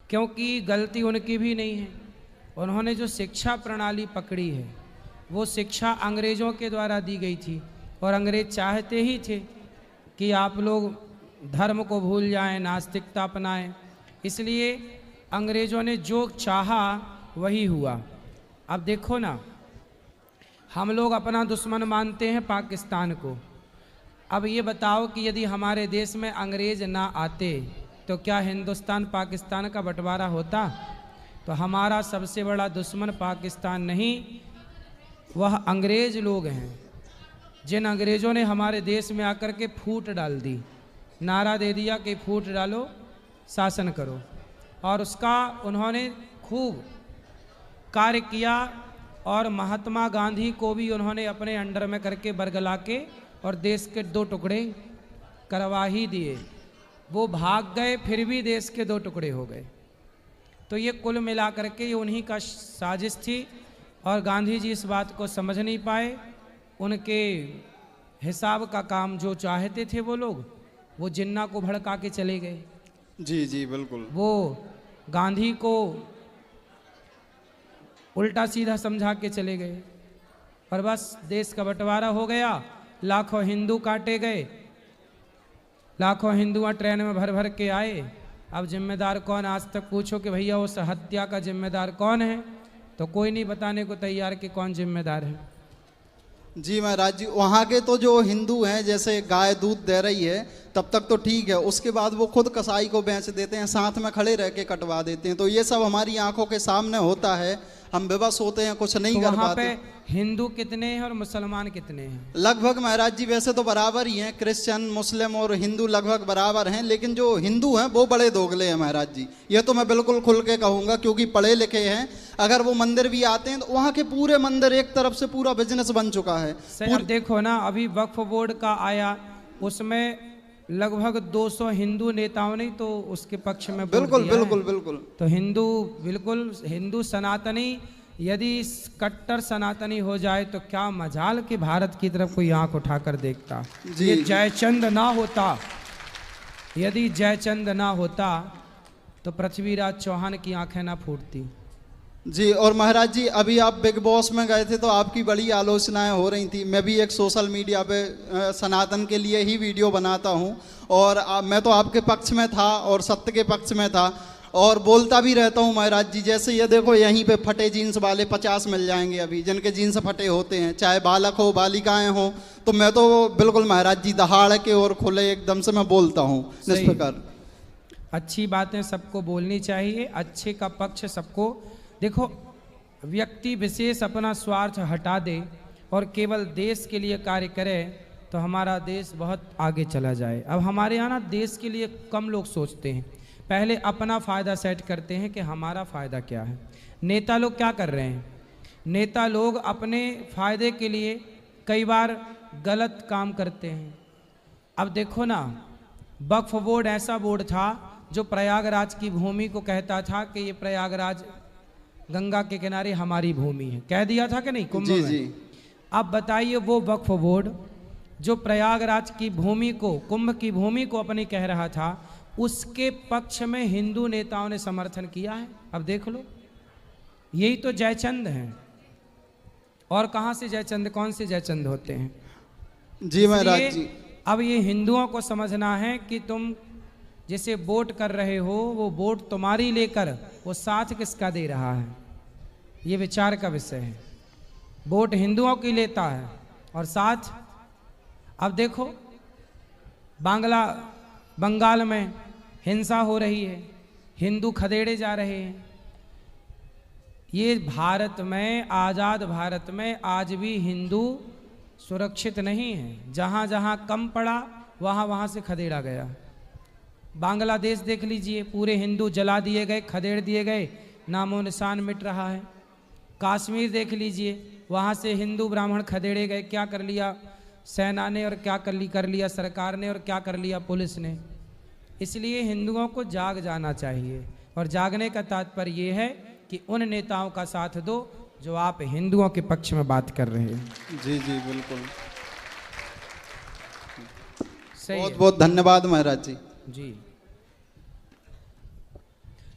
क्योंकि गलती उनकी भी नहीं है। उन्होंने जो शिक्षा प्रणाली पकड़ी है वो शिक्षा अंग्रेज़ों के द्वारा दी गई थी, और अंग्रेज चाहते ही थे कि आप लोग धर्म को भूल जाएं, नास्तिकता अपनाएं। इसलिए अंग्रेज़ों ने जो चाहा वही हुआ। अब देखो ना, हम लोग अपना दुश्मन मानते हैं पाकिस्तान को। अब ये बताओ कि यदि हमारे देश में अंग्रेज ना आते तो क्या हिंदुस्तान पाकिस्तान का बंटवारा होता? तो हमारा सबसे बड़ा दुश्मन पाकिस्तान नहीं, वह अंग्रेज लोग हैं, जिन अंग्रेज़ों ने हमारे देश में आकर के फूट डाल दी, नारा दे दिया कि फूट डालो, शासन करो, और उसका उन्होंने खूब कार्य किया। और महात्मा गांधी को भी उन्होंने अपने अंडर में करके बरगला के और देश के 2 टुकड़े करवा ही दिए। वो भाग गए, फिर भी देश के 2 टुकड़े हो गए। तो ये कुल मिला करके ये उन्हीं का साजिश थी, और गांधी जी इस बात को समझ नहीं पाए। उनके हिसाब का काम जो चाहते थे वो लोग, वो जिन्ना को भड़का के चले गए। जी जी बिल्कुल। वो गांधी को उल्टा सीधा समझा के चले गए, और बस देश का बंटवारा हो गया। लाखों हिंदू काटे गए, लाखों हिंदू ट्रेन में भर भर के आए। अब जिम्मेदार कौन? आज तक पूछो कि भैया उस हत्या का जिम्मेदार कौन है, तो कोई नहीं बताने को तैयार कि कौन जिम्मेदार है। जी महाराज जी, वहाँ के तो जो हिंदू हैं, जैसे गाय दूध दे रही है तब तक तो ठीक है, उसके बाद वो खुद कसाई को बेच देते हैं, साथ में खड़े रह के कटवा देते हैं। तो ये सब हमारी आंखों के सामने होता है, हम बेबस होते हैं, कुछ नहीं कर वहाँ पाते। पे हिंदू कितने हैं और मुसलमान कितने हैं? लगभग महाराज जी वैसे तो बराबर ही हैं, क्रिश्चियन मुस्लिम और हिंदू लगभग बराबर हैं, लेकिन जो हिंदू हैं वो बड़े दोगले हैं महाराज जी। ये तो मैं बिल्कुल खुल के कहूँगा, क्योंकि पढ़े लिखे हैं। अगर वो मंदिर भी आते हैं तो वहाँ के पूरे मंदिर एक तरफ से पूरा बिजनेस बन चुका है। अब देखो ना, अभी वक्फ बोर्ड का आया, उसमें लगभग 200 हिंदू नेताओं ने तो उसके पक्ष में बिल्कुल बिल्कुल बिल्कुल। तो हिंदू, बिल्कुल हिंदू सनातनी यदि कट्टर सनातनी हो जाए तो क्या मजाल कि भारत की तरफ कोई आंख उठाकर देखता। ये जयचंद ना होता, यदि जयचंद ना होता तो पृथ्वीराज चौहान की आंखें ना फूटती। जी, और महाराज जी अभी आप बिग बॉस में गए थे तो आपकी बड़ी आलोचनाएं हो रही थी। मैं भी एक सोशल मीडिया पे सनातन के लिए ही वीडियो बनाता हूं, और मैं तो आपके पक्ष में था और सत्य के पक्ष में था, और बोलता भी रहता हूं महाराज जी। जैसे ये देखो, यहीं पे फटे जीन्स वाले 50 मिल जाएंगे अभी, जिनके जीन्स फटे होते हैं, चाहे बालक हो बालिकाएं हो। तो मैं तो बिल्कुल महाराज जी दहाड़ के और खुले एकदम से मैं बोलता हूँ निष्प्रकार। अच्छी बातें सबको बोलनी चाहिए, अच्छे का पक्ष सबको। देखो, व्यक्ति विशेष अपना स्वार्थ हटा दे और केवल देश के लिए कार्य करे तो हमारा देश बहुत आगे चला जाए। अब हमारे यहाँ ना देश के लिए कम लोग सोचते हैं, पहले अपना फ़ायदा सेट करते हैं कि हमारा फ़ायदा क्या है। नेता लोग क्या कर रहे हैं? नेता लोग अपने फ़ायदे के लिए कई बार गलत काम करते हैं। अब देखो ना, वक्फ बोर्ड ऐसा बोर्ड था जो प्रयागराज की भूमि को कहता था कि ये प्रयागराज गंगा के किनारे हमारी भूमि है, कह दिया था कि नहीं कुंभ में? जी। अब बताइए, वो वक्फ बोर्ड जो प्रयागराज की भूमि को, कुंभ की भूमि को अपनी कह रहा था, उसके पक्ष में हिंदू नेताओं ने समर्थन किया है। अब देख लो, यही तो जयचंद हैं। और कहां से जयचंद, कौन से जयचंद होते हैं? जी महाराज जी। अब ये हिंदुओं को समझना है कि तुम जिसे वोट कर रहे हो वो वोट तुम्हारी लेकर वो साथ किसका दे रहा है, ये विचार का विषय है। वोट हिंदुओं की लेता है और साथ, अब देखो बंगाल में हिंसा हो रही है, हिंदू खदेड़े जा रहे हैं। ये भारत में, आज़ाद भारत में आज भी हिंदू सुरक्षित नहीं है। जहाँ जहाँ कम पड़ा वहाँ वहाँ से खदेड़ा गया। बांग्लादेश देख लीजिए, पूरे हिंदू जला दिए गए, खदेड़ दिए गए, नामो निशान मिट रहा है। कश्मीर देख लीजिए, वहाँ से हिंदू ब्राह्मण खदेड़े गए। क्या कर लिया सेना ने और क्या कर लिया सरकार ने और क्या कर लिया पुलिस ने। इसलिए हिंदुओं को जाग जाना चाहिए, और जागने का तात्पर्य ये है कि उन नेताओं का साथ दो जो आप हिंदुओं के पक्ष में बात कर रहे हैं। जी जी बिल्कुल, सही। बहुत बहुत धन्यवाद महाराज जी। जी,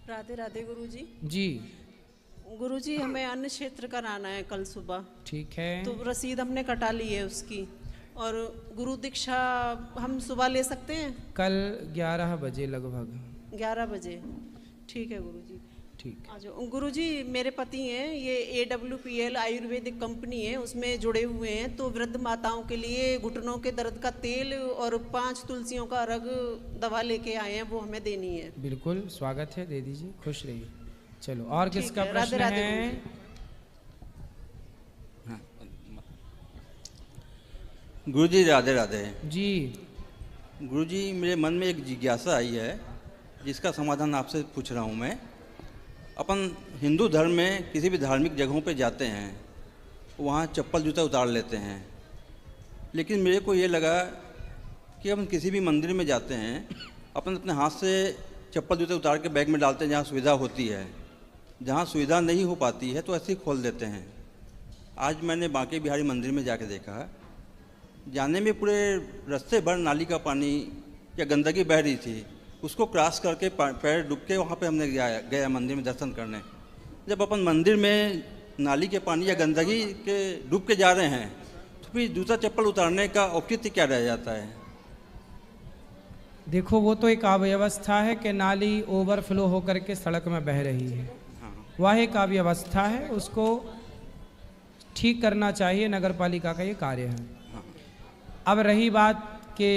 राधे राधे गुरुजी। जी गुरुजी हमें अन्य क्षेत्र कराना है कल सुबह, ठीक है। तो रसीद हमने कटा ली है उसकी। और गुरु दीक्षा हम सुबह ले सकते हैं? कल 11 बजे लगभग। 11 बजे, ठीक है गुरुजी। ठीक। आ जाओ गुरुजी। मेरे पति हैं, ये AWPL आयुर्वेदिक कंपनी है, उसमें जुड़े हुए हैं। तो वृद्ध माताओं के लिए घुटनों के दर्द का तेल और 5 तुलसियों का अर्घ दवा लेके आए हैं, वो हमें देनी है। बिल्कुल स्वागत है, दे दीजिए, खुश रहिए। चलो, और ठीक किसका है, प्रश्न राधे राधे है? गुरुजी राधे राधे। जी गुरुजी मेरे मन में एक जिज्ञासा आई है जिसका समाधान आपसे पूछ रहा हूँ मैं। अपन हिंदू धर्म में किसी भी धार्मिक जगहों पे जाते हैं, वहाँ चप्पल जूता उतार लेते हैं, लेकिन मेरे को ये लगा कि अपन किसी भी मंदिर में जाते हैं, अपन अपने हाथ से चप्पल जूते उतार के बैग में डालते हैं जहाँ सुविधा होती है। जहाँ सुविधा नहीं हो पाती है तो ऐसे ही खोल देते हैं। आज मैंने बांके बिहारी मंदिर में जाके देखा, जाने में पूरे रास्ते भर नाली का पानी या गंदगी बह रही थी। उसको क्रॉस करके पैर डूब के वहाँ पे हमने गया मंदिर में दर्शन करने। जब अपन मंदिर में नाली के पानी या गंदगी के डूब के जा रहे हैं तो फिर जूता चप्पल उतारने का औचित्य क्या रह जाता है? देखो, वो तो एक अव्यवस्था है कि नाली ओवरफ्लो होकर के सड़क में बह रही है। हाँ। वह एक अव्यवस्था है, उसको ठीक करना चाहिए, नगर पालिका का ये कार्य है। हाँ। अब रही बात कि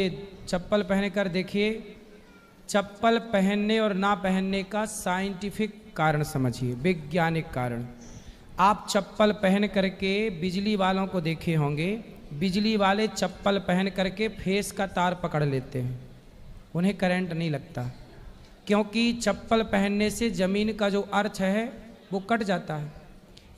चप्पल पहन कर देखिए, चप्पल पहनने और ना पहनने का साइंटिफिक कारण समझिए, वैज्ञानिक कारण। आप चप्पल पहन करके बिजली वालों को देखे होंगे, बिजली वाले चप्पल पहन करके फेस का तार पकड़ लेते हैं, उन्हें करंट नहीं लगता, क्योंकि चप्पल पहनने से ज़मीन का जो अर्थ है वो कट जाता है।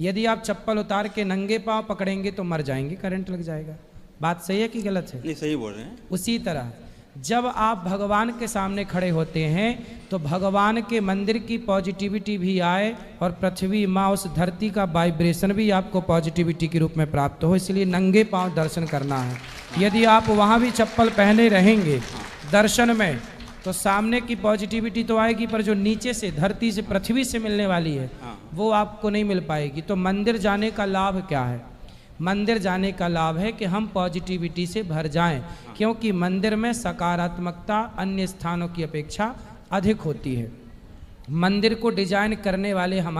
यदि आप चप्पल उतार के नंगे पांव पकड़ेंगे तो मर जाएंगे, करंट लग जाएगा। बात सही है कि गलत है? नहीं, सही बोल रहे हैं। उसी तरह जब आप भगवान के सामने खड़े होते हैं तो भगवान के मंदिर की पॉजिटिविटी भी आए और पृथ्वी माँ, उस धरती का वाइब्रेशन भी आपको पॉजिटिविटी के रूप में प्राप्त हो, इसलिए नंगे पांव दर्शन करना है। यदि आप वहाँ भी चप्पल पहने रहेंगे दर्शन में तो सामने की पॉजिटिविटी तो आएगी, पर जो नीचे से धरती से पृथ्वी से मिलने वाली है वो आपको नहीं मिल पाएगी। तो मंदिर जाने का लाभ क्या है? मंदिर जाने का लाभ है कि हम पॉजिटिविटी से भर जाएं, क्योंकि मंदिर में सकारात्मकता अन्य स्थानों की अपेक्षा अधिक होती है। मंदिर को डिजाइन करने वाले हमारे